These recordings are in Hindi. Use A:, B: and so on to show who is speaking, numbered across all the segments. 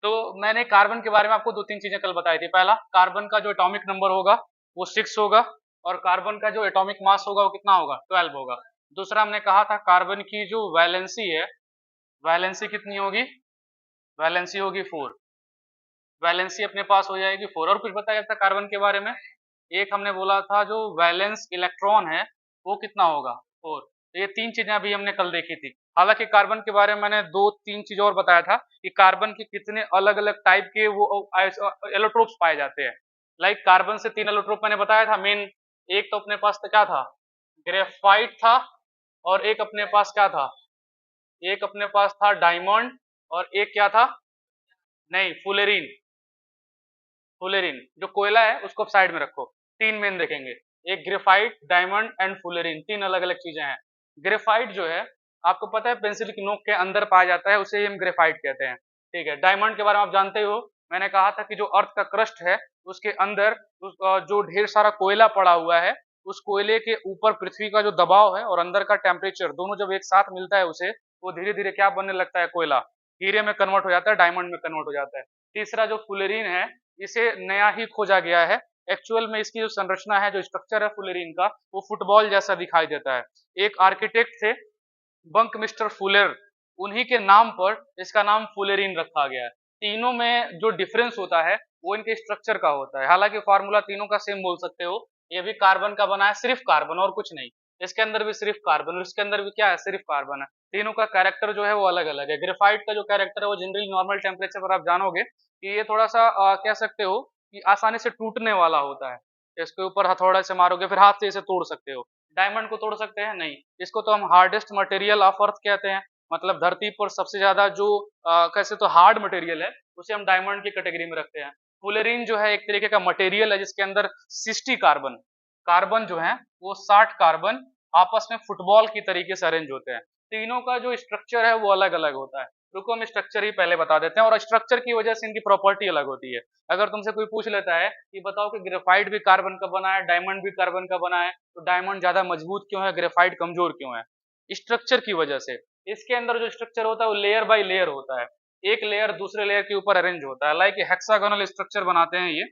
A: तो मैंने कार्बन के बारे में आपको दो तीन चीजें कल बताई थी। पहला, कार्बन का जो एटॉमिक नंबर होगा वो 6 होगा, और कार्बन का जो एटॉमिक मास होगा वो कितना होगा, 12 होगा। दूसरा हमने कहा था कार्बन की जो वैलेंसी है, वैलेंसी कितनी होगी, वैलेंसी होगी 4। वैलेंसी अपने पास हो जाएगी 4। और कुछ बताया था कार्बन के बारे में? एक हमने बोला था जो वैलेंस इलेक्ट्रॉन है वो कितना होगा, 4। तो ये तीन चीजें अभी हमने कल देखी थी। हालांकि कार्बन के बारे में मैंने दो तीन चीज और बताया था कि कार्बन के कितने अलग अलग टाइप के वो एलोट्रोप्स पाए जाते हैं। लाइक कार्बन से 3 एलोट्रोप मैंने बताया था मेन। एक तो अपने पास तो क्या था, ग्रेफाइट था, और एक अपने पास क्या था, एक अपने पास था डायमंड, और एक क्या था, नहीं फुलेरिन। फुलेरिन जो कोयला है उसको आप साइड में रखो। तीन मेन देखेंगे, एक ग्रेफाइट, डायमंड एंड फुलेरिन, तीन अलग अलग चीजें हैं। ग्रेफाइट जो है आपको पता है पेंसिल की नोक के अंदर पाया जाता है, उसे हम ग्रेफाइट कहते हैं। ठीक है, डायमंड के बारे में आप जानते हो, मैंने कहा था कि जो अर्थ का क्रस्ट है उसके अंदर जो ढेर सारा कोयला पड़ा हुआ है, उस कोयले के ऊपर पृथ्वी का जो दबाव है और अंदर का टेम्परेचर दोनों जब एक साथ मिलता है उसे, वो धीरे धीरे क्या बनने लगता है, कोयला हीरे में कन्वर्ट हो जाता है, डायमंड में कन्वर्ट हो जाता है। तीसरा जो फुलेरिन है, इसे नया ही खोजा गया है। एक्चुअल में इसकी जो संरचना है, जो स्ट्रक्चर है फुलेरिन का, वो फुटबॉल जैसा दिखाई देता है। एक आर्किटेक्ट थे बंक मिस्टर फुलेर, उन्हीं के नाम पर इसका नाम फुलेरिन रखा गया है। तीनों में जो डिफरेंस होता है वो इनके स्ट्रक्चर का होता है। हालांकि फॉर्मूला तीनों का सेम बोल सकते हो, ये भी कार्बन का बना है, सिर्फ कार्बन और कुछ नहीं। इसके अंदर भी सिर्फ कार्बन, और इसके अंदर भी क्या है, सिर्फ कार्बन है। तीनों का कैरेक्टर जो है वो अलग अलग है। ग्रेफाइट का जो कैरेक्टर है वो जनरली नॉर्मल टेम्परेचर पर आप जानोगे कि ये थोड़ा सा कह सकते हो कि आसानी से टूटने वाला होता है। इसके ऊपर हथौड़ा से मारोगे फिर हाथ से इसे तोड़ सकते हो। डायमंड को तोड़ सकते हैं, नहीं। इसको तो हम हार्डेस्ट मटेरियल ऑफ अर्थ कहते हैं, मतलब धरती पर सबसे ज्यादा जो कैसे तो हार्ड मटेरियल है उसे हम डायमंड की कैटेगरी में रखते हैं। फुलेरिन जो है एक तरीके का मटेरियल है जिसके अंदर 60 कार्बन, कार्बन जो है वो 60 कार्बन आपस में फुटबॉल की तरीके से अरेंज होते हैं। तीनों का जो स्ट्रक्चर है वो अलग अलग होता है। रुको हम स्ट्रक्चर ही पहले बता देते हैं, और स्ट्रक्चर की वजह से इनकी प्रॉपर्टी अलग होती है। अगर तुमसे कोई पूछ लेता है कि बताओ कि ग्रेफाइट भी कार्बन का बना है, डायमंड भी कार्बन का बना है, तो डायमंड ज्यादा मजबूत क्यों है, ग्रेफाइट कमजोर क्यों है? स्ट्रक्चर की वजह से। इसके अंदर जो स्ट्रक्चर होता है वो लेयर बाय लेयर होता है, एक लेयर दूसरे लेयर के ऊपर अरेंज होता है। लाइक हेक्सागोनल स्ट्रक्चर बनाते हैं ये।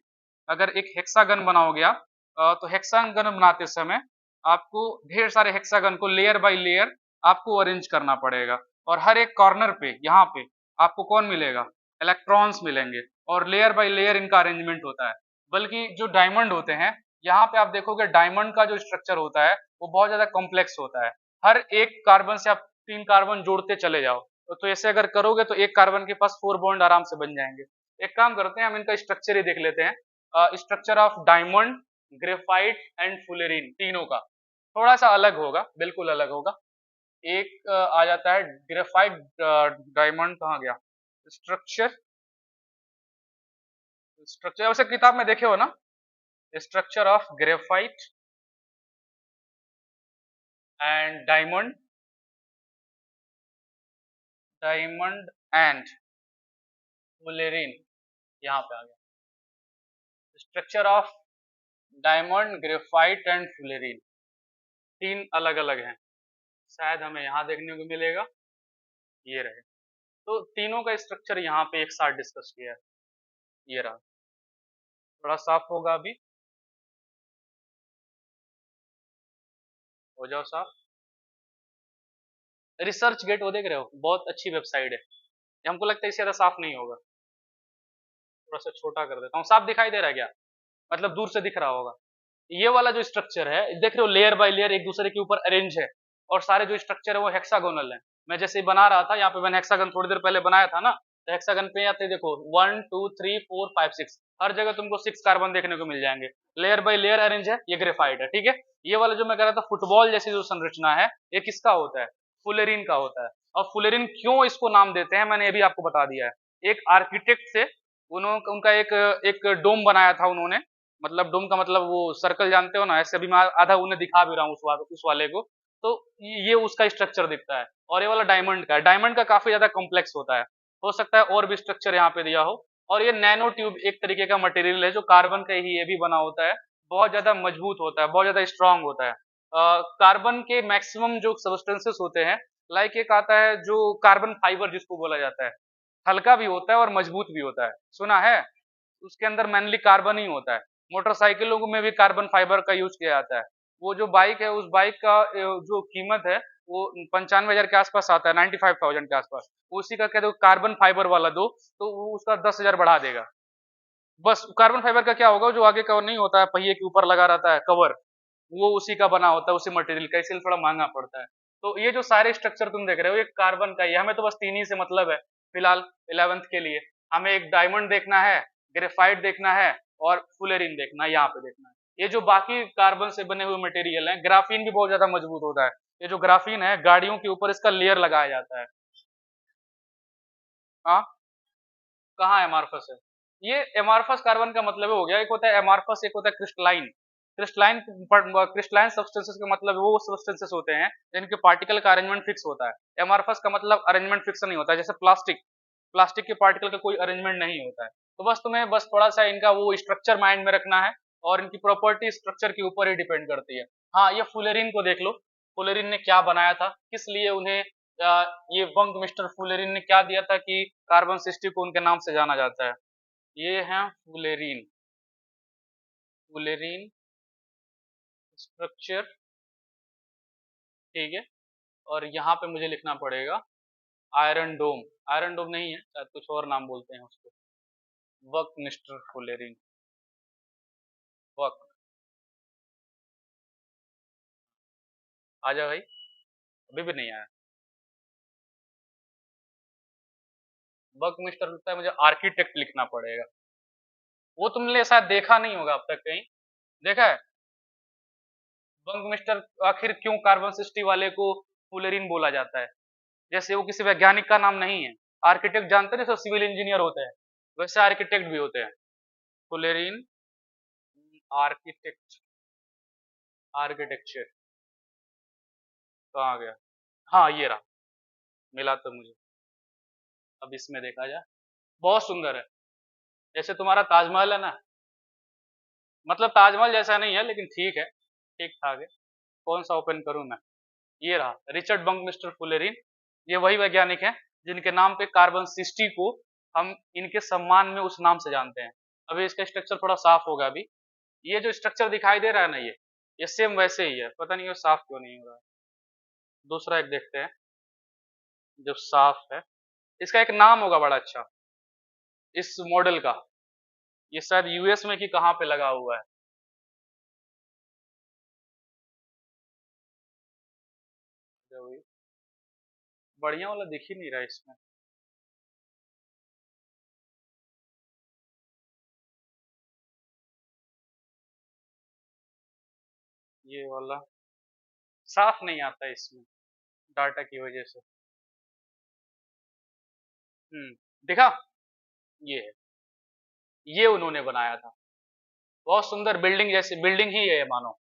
A: अगर एक हेक्सागन बनाओगे आप, तो हेक्सागन बनाते समय आपको ढेर सारे हेक्सागन को लेयर बाय लेयर आपको अरेंज करना पड़ेगा, और हर एक कॉर्नर पे यहाँ पे आपको कौन मिलेगा, इलेक्ट्रॉन्स मिलेंगे, और लेयर बाय लेयर इनका अरेंजमेंट होता है। बल्कि जो डायमंड होते हैं, यहाँ पे आप देखोगे डायमंड का जो स्ट्रक्चर होता है वो बहुत ज्यादा कॉम्प्लेक्स होता है। हर एक कार्बन से आप 3 कार्बन जोड़ते चले जाओ, तो ऐसे अगर करोगे तो एक कार्बन के पास 4 बॉन्ड आराम से बन जाएंगे। एक काम करते हैं हम इनका स्ट्रक्चर ही देख लेते हैं। Structure of diamond, graphite and fullerene, तीनों का थोड़ा सा अलग होगा, बिल्कुल अलग होगा। एक आ जाता है ग्रेफाइट, डायमंड कहाँ गया, स्ट्रक्चर, स्ट्रक्चर वैसे किताब में देखे हो ना, structure of graphite and diamond, diamond and fullerene, यहाँ पे आ गया structure of diamond, graphite and fullerene. तीन अलग अलग हैं, शायद हमें यहाँ देखने को मिलेगा, ये रहे। तो तीनों का स्ट्रक्चर यहाँ पे एक साथ डिस्कस किया है, ये रहा। थोड़ा साफ होगा अभी, हो जाओ साफ। रिसर्च गेट वो देख रहे हो, बहुत अच्छी वेबसाइट है। ये हमको लगता है इससे ज्यादा साफ नहीं होगा, थोड़ा सा छोटा कर देता हूँ। साफ दिखाई दे रहा है क्या, मतलब दूर से दिख रहा होगा? ये वाला जो स्ट्रक्चर है देख रहे हो, लेयर बाय लेयर एक दूसरे के ऊपर अरेंज है, और सारे जो स्ट्रक्चर है वो हेक्सागोनल है। मैं जैसे ही बना रहा था, यहाँ पे मैंने हेक्सागन थोड़ी देर पहले बनाया था ना, तो हेक्सागन पे आते देखो 1 2 3 4 5 6, हर जगह तुमको 6 कार्बन देखने को मिल जाएंगे। लेयर बाय लेयर अरेंज है, ये ग्रेफाइट है। ठीक है, ये वाला जो मैं कह रहा था फुटबॉल जैसी जो संरचना है, ये किसका होता है, फुलेरिन का होता है। और फुलेरिन क्यों इसको नाम देते हैं मैंने ये भी आपको बता दिया है। एक आर्किटेक्ट से उन्होंने उनका एक डोम बनाया था उन्होंने, मतलब डोम का मतलब वो सर्कल जानते हो ना, ऐसे अभी मैं आधा उन्हें दिखा भी रहा हूँ उस वाले को। तो ये उसका स्ट्रक्चर दिखता है, और ये वाला डायमंड का है। डायमंड का काफी ज्यादा कॉम्प्लेक्स होता है, हो सकता है और भी स्ट्रक्चर यहाँ पे दिया हो। और ये नैनो ट्यूब एक तरीके का मटेरियल है जो कार्बन का ही ये भी बना होता है, बहुत ज्यादा मजबूत होता है, बहुत ज्यादा स्ट्रांग होता है। कार्बन के मैक्सिमम जो सब्सटेंसेस होते हैं, लाइक एक आता है जो कार्बन फाइबर जिसको बोला जाता है, हल्का भी होता है और मजबूत भी होता है, सुना है? उसके अंदर मेनली कार्बन ही होता है। मोटरसाइकिलों में भी कार्बन फाइबर का यूज किया जाता है। वो जो बाइक है उस बाइक का जो कीमत है वो 95,000 के आसपास आता है, 95,000 के आसपास। उसी का कह दो कार्बन फाइबर वाला दो तो वो उसका 10,000 बढ़ा देगा। बस कार्बन फाइबर का क्या होगा, जो आगे का नहीं होता है पहिए के ऊपर लगा रहता है कवर, वो उसी का बना होता है, उसी मटेरियल का, इसलिए थोड़ा महंगा पड़ता है। तो ये जो सारे स्ट्रक्चर तुम देख रहे हो ये कार्बन का ही है। हमें तो बस तीन ही से मतलब है फिलहाल 11th के लिए। हमें एक डायमंड देखना है, ग्रेफाइट देखना है और फुलेरिन देखना है, यहाँ पे देखना है। ये जो बाकी कार्बन से बने हुए मटेरियल हैं, ग्राफीन भी बहुत ज्यादा मजबूत होता है। ये जो ग्राफीन है गाड़ियों के ऊपर इसका लेयर लगाया जाता है। हाँ, कहाँ एमार्फस है? ये एमार्फस कार्बन का मतलब हो गया, एक होता है एमार्फस, एक होता है क्रिस्टलाइन। क्रिस्टलाइन क्रिस्टलाइन सब्सटेंसेस का मतलब वो सब्सटेंसेस होते हैं जिनके पार्टिकल का अरेंजमेंट फिक्स होता है। एमार्फस का मतलब अरेंजमेंट फिक्स नहीं होता है, जैसे प्लास्टिक, प्लास्टिक के पार्टिकल का कोई अरेंजमेंट नहीं होता है। तो बस तुम्हें बस थोड़ा सा इनका वो स्ट्रक्चर माइंड में रखना है और इनकी प्रॉपर्टी स्ट्रक्चर के ऊपर ही डिपेंड करती है। हाँ, ये फुलेरिन को देख लो, फुलेरिन ने क्या बनाया था, किस लिए उन्हें ये वंग मिस्टर फुलेरिन ने क्या दिया था कि कार्बन 60 को उनके नाम से जाना जाता है। ये है फुलेरिन, फुलेरिन स्ट्रक्चर, ठीक है। और यहाँ पे मुझे लिखना पड़ेगा आयरन डोम, आयरन डोम नहीं है शायद, कुछ और नाम बोलते हैं उसको, वक मिस्टर फुलेरिन, वक। आ जा भाई, अभी भी नहीं आया। वक मिस्टर लगता है मुझे आर्किटेक्ट लिखना पड़ेगा। वो तुमने शायद देखा नहीं होगा अब तक कहीं, देखा है? बंग मिस्टर आखिर क्यों कार्बन 60 वाले को फुलेरिन बोला जाता है? जैसे वो किसी वैज्ञानिक का नाम नहीं है। आर्किटेक्ट जानते हैं, सब सिविल इंजीनियर होते हैं, वैसे आर्किटेक्ट भी होते हैं। फुलेरिन आर्किटेक्ट, आर्किटेक्चर कहाँ गया? हाँ ये रहा, मिला तो मुझे। अब इसमें देखा जाए, बहुत सुंदर है। जैसे तुम्हारा ताजमहल है ना, मतलब ताजमहल जैसा नहीं है लेकिन ठीक है, ठीक ठाक है। कौन सा ओपन करूं मैं? ये रहा, रिचर्ड बंकमिस्टर फुलेरिन। ये वही वैज्ञानिक हैं जिनके नाम पे कार्बन 60 को हम इनके सम्मान में उस नाम से जानते हैं। अभी इसका स्ट्रक्चर थोड़ा साफ होगा अभी। ये जो स्ट्रक्चर दिखाई दे रहा है ना, ये सेम वैसे ही है, पता नहीं ये साफ क्यों नहीं हो रहा है। दूसरा एक देखते हैं जो साफ है, इसका एक नाम होगा बड़ा अच्छा इस मॉडल का। ये शायद यूएस में कि कहाँ पे लगा हुआ है। बढ़िया वाला दिख ही नहीं रहा इसमें। ये वाला साफ नहीं आता है इसमें, डाटा की वजह से। देखा, ये है, ये उन्होंने बनाया था। बहुत सुंदर बिल्डिंग, जैसी बिल्डिंग ही है ये मानो।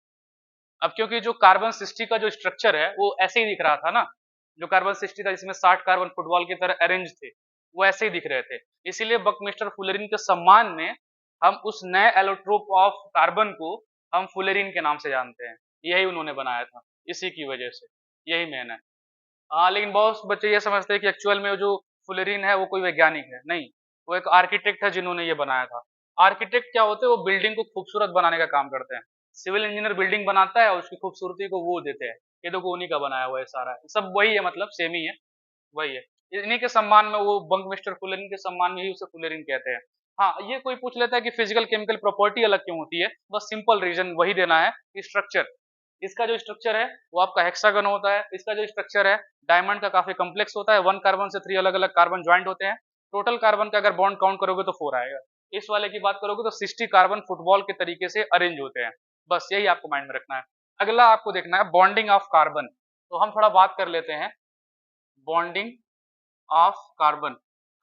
A: अब क्योंकि जो कार्बन 60 का जो स्ट्रक्चर है वो ऐसे ही दिख रहा था ना, जो कार्बन 60 था जिसमें 60 कार्बन फुटबॉल की तरह अरेंज थे, वो ऐसे ही दिख रहे थे। इसीलिए बकमिस्टर फुलेरिन के सम्मान में हम उस नए एलोट्रोप ऑफ कार्बन को हम फुलेरिन के नाम से जानते हैं। यही उन्होंने बनाया था, इसी की वजह से, यही मेन है। हाँ, लेकिन बहुत बच्चे ये समझते हैं कि एक्चुअल में जो फुलेरिन है वो कोई वैज्ञानिक है, नहीं, वो एक आर्किटेक्ट है जिन्होंने ये बनाया था। आर्किटेक्ट क्या होते हैं, वो बिल्डिंग को खूबसूरत बनाने का काम करते हैं। सिविल इंजीनियर बिल्डिंग बनाता है और उसकी खूबसूरती को वो देते हैं, ये देखो उन्हीं का बनाया हुआ है सारा, सब वही है, मतलब सेम ही है, वही है। इन्हीं के सम्मान में वो बंक मिस्टर फुलेरिन के सम्मान में ही उसे फुलेरिन कहते हैं। हाँ, ये कोई पूछ लेता है कि फिजिकल केमिकल प्रॉपर्टी अलग क्यों होती है, बस सिंपल रीजन वही देना है कि स्ट्रक्चर, इसका जो स्ट्रक्चर है वो आपका हेक्सागन होता है, इसका जो स्ट्रक्चर है डायमंड का काफी कम्प्लेक्स होता है। 1 कार्बन से 3 अलग अलग कार्बन ज्वाइंट होते हैं। टोटल कार्बन का अगर बॉन्ड काउंट करोगे तो 4 आएगा। इस वाले की बात करोगे तो 60 कार्बन फुटबॉल के तरीके से अरेंज होते हैं। बस यही आपको माइंड में रखना है। अगला आपको देखना है बॉन्डिंग ऑफ कार्बन। तो हम थोड़ा बात कर लेते हैं बॉन्डिंग ऑफ कार्बन।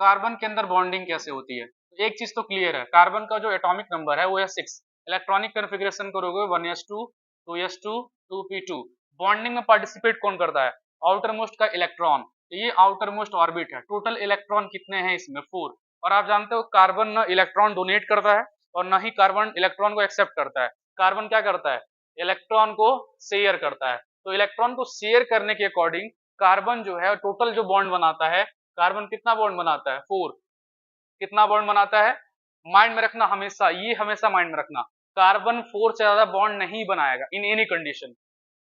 A: कार्बन के अंदर बॉन्डिंग कैसे होती है? तो एक चीज तो क्लियर है, कार्बन का जो एटॉमिक नंबर है वो है 6। इलेक्ट्रॉनिक कन्फिग्रेशन करोगे 1s2 2s2 2p2। बॉन्डिंग में पार्टिसिपेट कौन करता है? आउटर मोस्ट का इलेक्ट्रॉन। ये आउटर मोस्ट ऑर्बिट है। टोटल इलेक्ट्रॉन कितने हैं इसमें? 4। और आप जानते हो कार्बन ना इलेक्ट्रॉन डोनेट करता है और ना ही कार्बन इलेक्ट्रॉन को एक्सेप्ट करता है। कार्बन क्या करता है? इलेक्ट्रॉन को शेयर करता है। तो इलेक्ट्रॉन को शेयर करने के अकॉर्डिंग कार्बन जो है टोटल जो बॉन्ड बनाता है कार्बन कितना बॉन्ड बनाता है? 4। कितना बॉन्ड बनाता है? माइंड में रखना हमेशा, ये हमेशा माइंड में रखना, कार्बन 4 से ज्यादा बॉन्ड नहीं बनाएगा इन एनी कंडीशन।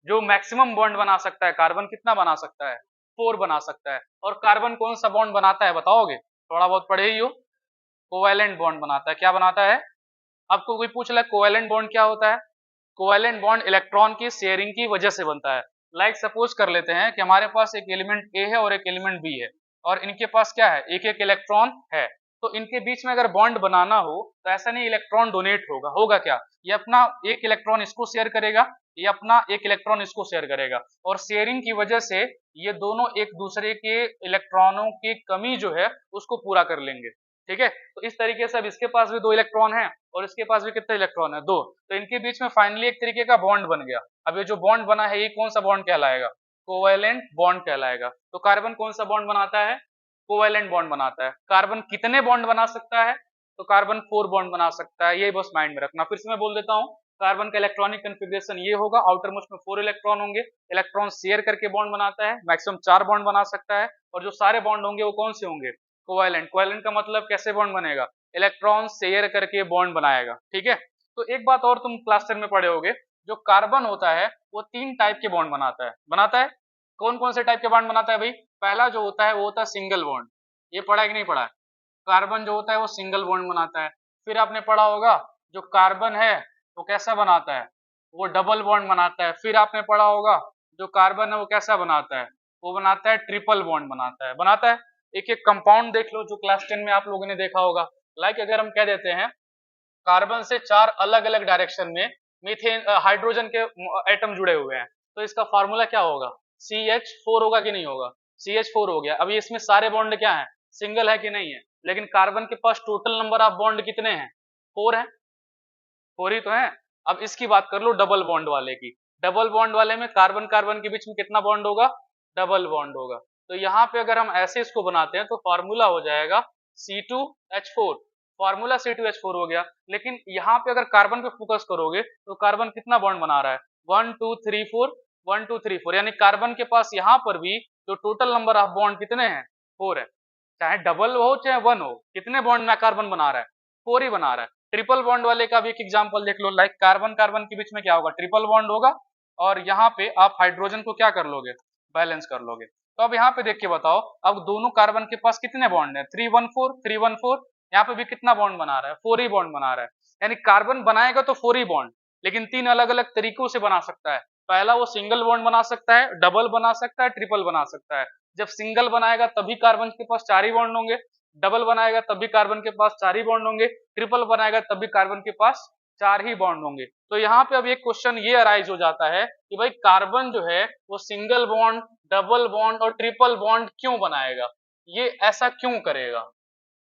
A: जो मैक्सिमम बॉन्ड बना सकता है कार्बन कितना बना सकता है? 4 बना सकता है। और कार्बन कौन सा बॉन्ड बनाता है बताओगे? थोड़ा बहुत पढ़े ही हो। कोवैलेंट बॉन्ड बनाता है। क्या बनाता है? आपको कोई पूछ ले कोवैलेंट बॉन्ड क्या होता है? कोवैलेंट बॉन्ड इलेक्ट्रॉन की शेयरिंग की वजह से बनता है। लाइक सपोज कर लेते हैं कि हमारे पास एक एलिमेंट ए है और एक एलिमेंट बी है, और इनके पास क्या है? एक एक इलेक्ट्रॉन है। तो इनके बीच में अगर बॉन्ड बनाना हो तो ऐसा नहीं इलेक्ट्रॉन डोनेट होगा, होगा क्या? ये अपना एक इलेक्ट्रॉन इसको शेयर करेगा, ये अपना एक इलेक्ट्रॉन इसको शेयर करेगा, और शेयरिंग की वजह से ये दोनों एक दूसरे के इलेक्ट्रॉनों की कमी जो है उसको पूरा कर लेंगे। ठीक है, तो इस तरीके से अब इसके पास भी 2 इलेक्ट्रॉन है और इसके पास भी कितने इलेक्ट्रॉन है? 2। तो इनके बीच में फाइनली एक तरीके का बॉन्ड बन गया। अब ये जो बॉन्ड बना है ये कौन सा बॉन्ड कहलाएगा? कोवैलेंट बॉन्ड कहलाएगा। तो कार्बन कौन सा बॉन्ड बनाता है? कोवैलेंट बॉन्ड बनाता है। कार्बन कितने बॉन्ड बना सकता है? तो कार्बन 4 बॉन्ड बना सकता है। ये बस माइंड में रखना। फिर से मैं बोल देता हूँ, कार्बन का इलेक्ट्रॉनिक कन्फिग्रेशन ये होगा, आउटर मोस्ट में 4 इलेक्ट्रॉन होंगे, इलेक्ट्रॉन शेयर करके बॉन्ड बनाता है, मैक्सिमम 4 बॉन्ड बना सकता है, और जो सारे बॉन्ड होंगे वो कौन से होंगे? कोवैलेंट। कोवैलेंट का मतलब कैसे बॉन्ड बनेगा? इलेक्ट्रॉन शेयर करके बॉन्ड बनाएगा। ठीक है, तो एक बात और तुम क्लास 10 में पढ़े होगे, जो कार्बन होता है वो 3 टाइप के बॉन्ड बनाता है। बनाता है? कौन कौन से टाइप के बॉन्ड बनाता है भाई? पहला जो होता है वो होता है सिंगल बॉन्ड। ये पढ़ा है कि नहीं पढ़ा है? कार्बन जो होता है वो सिंगल बॉन्ड बनाता है। फिर आपने पढ़ा होगा जो कार्बन है वो कैसा बनाता है? वो डबल बॉन्ड बनाता है। फिर आपने पढ़ा होगा जो कार्बन है वो कैसा बनाता है? वो बनाता है ट्रिपल बॉन्ड बनाता है। बनाता है? एक एक कंपाउंड देख लो जो क्लास 10 में आप लोगों ने देखा होगा। लाइक अगर हम कह देते हैं कार्बन से 4 अलग अलग डायरेक्शन में मीथेन हाइड्रोजन के एटम जुड़े हुए हैं, तो इसका फार्मूला क्या होगा? CH4 होगा कि नहीं होगा? CH4 हो गया। अभी इसमें सारे बॉन्ड क्या है? सिंगल है कि नहीं है? लेकिन कार्बन के पास टोटल नंबर ऑफ बॉन्ड कितने हैं? 4 है। 4 ही तो है। अब इसकी बात कर लो डबल बॉन्ड वाले की। डबल बॉन्ड वाले में कार्बन कार्बन के बीच में कितना बॉन्ड होगा? डबल बॉन्ड होगा। तो यहाँ पे अगर हम ऐसे इसको बनाते हैं तो फॉर्मूला हो जाएगा C2H4। फॉर्मूला C2H4 हो गया। लेकिन यहाँ पे अगर कार्बन पे फोकस करोगे तो कार्बन कितना बॉन्ड बना रहा है? 1 2 3 4, 1 2 3 4, यानी कार्बन के पास यहाँ पर भी जो टोटल नंबर ऑफ बॉन्ड कितने हैं? 4 है। चाहे डबल हो चाहे 1 हो, कितने बॉन्ड में कार्बन बना रहा है? 4 ही बना रहा है। ट्रिपल बॉन्ड वाले का भी एक एग्जांपल देख लो। लाइक कार्बन कार्बन के बीच में क्या होगा? ट्रिपल बॉन्ड होगा, और यहाँ पे आप हाइड्रोजन को क्या कर लोगे? बैलेंस कर लोगे। तो अब यहाँ पे देख के बताओ, अब दोनों कार्बन के पास कितने बॉन्ड है? 3 1 4, 3 1 4। यहाँ पे भी कितना बॉन्ड बना रहा है? 4 ही बॉन्ड बना रहा है। यानी कार्बन बनाएगा तो 4 ही बॉन्ड, लेकिन 3 अलग अलग तरीकों से बना सकता है। पहला वो सिंगल बॉन्ड बना सकता है, डबल बना सकता है, ट्रिपल बना सकता है। जब सिंगल बनाएगा तभी कार्बन के पास 4 ही बॉन्ड होंगे, डबल बनाएगा तब भी कार्बन के पास 4 ही बॉन्ड होंगे, ट्रिपल बनाएगा तब भी कार्बन के पास 4 ही बॉन्ड होंगे। तो यहाँ पे अब एक क्वेश्चन ये अराइज हो जाता है कि भाई कार्बन जो है वो सिंगल बॉन्ड, डबल बॉन्ड और ट्रिपल बॉन्ड क्यों बनाएगा? ये ऐसा क्यों करेगा?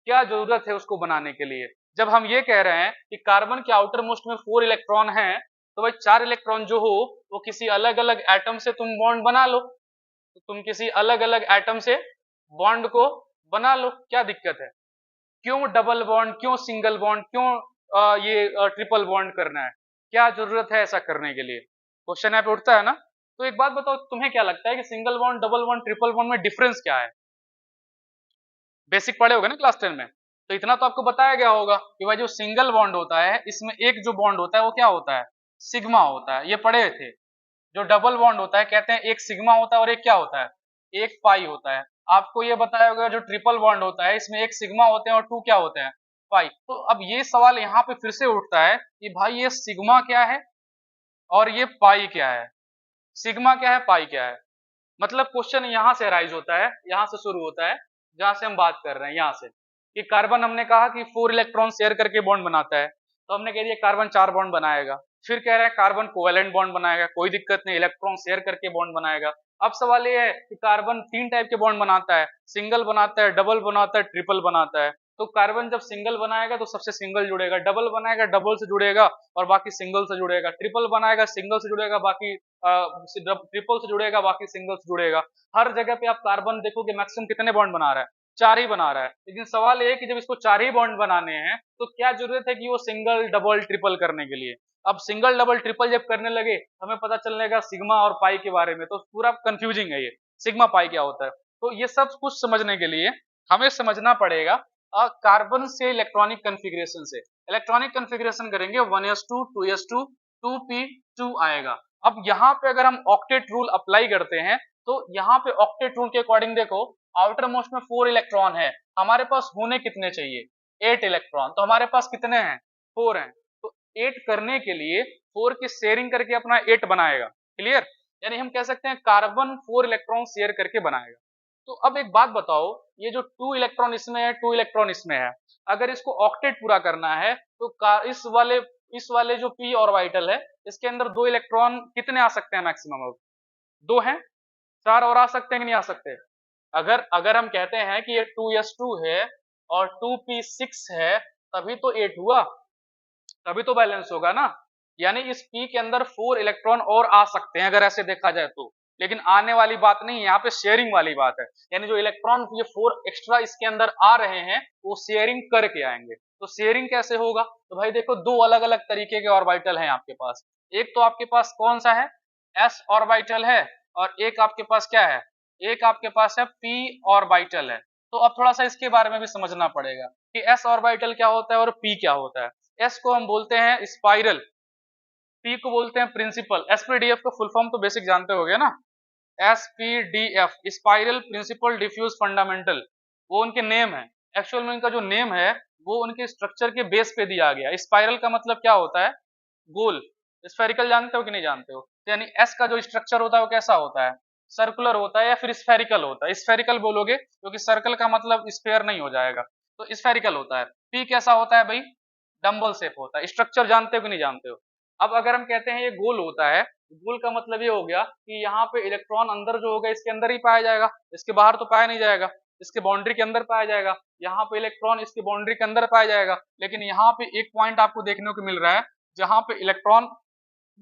A: क्या जरूरत है उसको बनाने के लिए? जब हम ये कह रहे हैं कि कार्बन के आउटर मोस्ट में 4 इलेक्ट्रॉन हैं, तो भाई 4 इलेक्ट्रॉन जो हो वो किसी अलग अलग एटम से तुम बॉन्ड बना लो। तो तुम किसी अलग अलग एटम से बॉन्ड को बना लो, क्या दिक्कत है? क्यों डबल बॉन्ड, क्यों सिंगल बॉन्ड, क्यों ये ट्रिपल बॉन्ड करना है? क्या जरूरत है ऐसा करने के लिए? क्वेश्चन यहाँ पे उठता है ना। तो एक बात बताओ, तुम्हें क्या लगता है कि single bond, double bond, triple bond में डिफरेंस क्या है? बेसिक पढ़े होगे ना क्लास 10 में, तो इतना तो आपको बताया गया होगा कि भाई जो सिंगल बॉन्ड होता है इसमें एक जो बॉन्ड होता है वो क्या होता है? सिग्मा होता है। ये पढ़े थे। जो डबल बॉन्ड होता है कहते हैं एक सिग्मा होता है और एक क्या होता है? एक पाई होता है। आपको ये बताया होगा जो ट्रिपल बॉन्ड होता है इसमें एक सिग्मा होते हैं और 2 क्या होते हैं? पाई। तो अब ये सवाल यहाँ पे फिर से उठता है कि भाई ये सिग्मा क्या है और ये पाई क्या है? सिग्मा क्या है, पाई क्या है? मतलब क्वेश्चन यहाँ से राइज होता है, यहाँ से शुरू होता है जहां से हम बात कर रहे हैं, यहाँ से कि कार्बन हमने कहा कि 4 इलेक्ट्रॉन शेयर करके बॉन्ड बनाता है, तो हमने कह दिया कार्बन 4 बॉन्ड बनाएगा। फिर कह रहे हैं कार्बन कोवेलेंट बॉन्ड बनाएगा, कोई दिक्कत नहीं, इलेक्ट्रॉन शेयर करके बॉन्ड बनाएगा। अब सवाल ये है कि कार्बन 3 टाइप के बॉन्ड बनाता है, सिंगल बनाता है, डबल बनाता है, ट्रिपल बनाता है। तो कार्बन जब सिंगल बनाएगा तो सबसे सिंगल जुड़ेगा, डबल बनाएगा डबल से जुड़ेगा और बाकी सिंगल से जुड़ेगा, ट्रिपल बनाएगा सिंगल से जुड़ेगा, बाकी ट्रिपल से जुड़ेगा, बाकी सिंगल से जुड़ेगा। हर जगह पे आप कार्बन देखोगे मैक्सिमम कितने बॉन्ड बना रहा है? 4 ही बना रहा है। लेकिन सवाल ये है कि जब इसको 4 ही बॉन्ड बनाने हैं तो क्या जरूरत है कि वो सिंगल डबल ट्रिपल करने के लिए? अब सिंगल डबल ट्रिपल जब करने लगे हमें पता चलने लगा सिग्मा और पाई के बारे में, तो पूरा कंफ्यूजिंग है ये। सिग्मा पाई क्या होता है? तो ये सब कुछ समझने के लिए हमें समझना पड़ेगा कार्बन से इलेक्ट्रॉनिक कन्फिग्रेशन से। इलेक्ट्रॉनिक कन्फिग्रेशन करेंगे 1s2 2s2 2p2 आएगा। अब यहाँ पे अगर हम ऑक्टेट रूल अप्लाई करते हैं तो यहाँ पे ऑक्टेट रूल के अकॉर्डिंग देखो, आउटर मोस्ट में 4 इलेक्ट्रॉन है, हमारे पास होने कितने चाहिए 8 इलेक्ट्रॉन, तो हमारे पास कितने हैं 4 हैं, तो 8 करने के लिए 4 की शेयरिंग करके अपना 8 बनाएगा। क्लियर, यानी हम कह सकते हैं कार्बन 4 इलेक्ट्रॉन शेयर करके बनाएगा। तो अब एक बात बताओ, ये जो 2 इलेक्ट्रॉन इसमें है 2 इलेक्ट्रॉन इसमें है, अगर इसको ऑक्टेट पूरा करना है तो इस वाले जो p ऑर्बिटल है इसके अंदर 2 इलेक्ट्रॉन कितने आ सकते हैं मैक्सिमम? अब 2 हैं, 4 और आ सकते हैं कि नहीं आ सकते? अगर अगर हम कहते हैं कि ये 2s2 है और 2p6 है तभी तो 8 हुआ, तभी तो बैलेंस होगा ना। यानी इस p के अंदर 4 इलेक्ट्रॉन और आ सकते हैं अगर ऐसे देखा जाए तो, लेकिन आने वाली बात नहीं है, यहाँ पे शेयरिंग वाली बात है। यानी जो इलेक्ट्रॉन ये 4 एक्स्ट्रा इसके अंदर आ रहे हैं वो शेयरिंग करके आएंगे। तो शेयरिंग कैसे होगा? तो भाई देखो, दो अलग अलग तरीके के ऑर्बिटल हैं आपके पास। एक तो आपके पास कौन सा है, s ऑर्बिटल है, और एक आपके पास क्या है, एक आपके पास है p ऑर्बिटल है। तो अब थोड़ा सा इसके बारे में भी समझना पड़ेगा कि s ऑर्बिटल क्या होता है और p क्या होता है। s को हम बोलते हैं स्पाइरल, p को बोलते हैं प्रिंसिपल। एसपीडीएफ का फुल फॉर्म तो बेसिक जानते होगे ना, SPDF spiral principle diffuse fundamental, वो उनके नेम है। एक्चुअल में इनका जो नेम है वो उनके स्ट्रक्चर के बेस पे दिया गया। स्पाइरल का मतलब क्या होता है, गोल। स्फेरिकल जानते हो कि नहीं जानते हो? तो यानी एस का जो स्ट्रक्चर होता है वो कैसा होता है, सर्कुलर होता है या फिर स्फेरिकल होता है। स्फेरिकल बोलोगे क्योंकि सर्कल का मतलब स्फेयर नहीं हो जाएगा, तो स्फेरिकल होता है। पी कैसा होता है भाई, डम्बल शेप होता है। स्ट्रक्चर जानते हो कि नहीं जानते हो? अब अगर हम कहते हैं ये गोल होता है, गोल का मतलब ये हो गया कि यहाँ पे इलेक्ट्रॉन अंदर जो होगा इसके अंदर ही पाया जाएगा, इसके बाहर तो पाया नहीं जाएगा, इसके बाउंड्री के अंदर पाया जाएगा। यहाँ पे इलेक्ट्रॉन इसके बाउंड्री के अंदर पाया जाएगा। लेकिन यहाँ पे एक पॉइंट आपको देखने को मिल रहा है जहाँ पे इलेक्ट्रॉन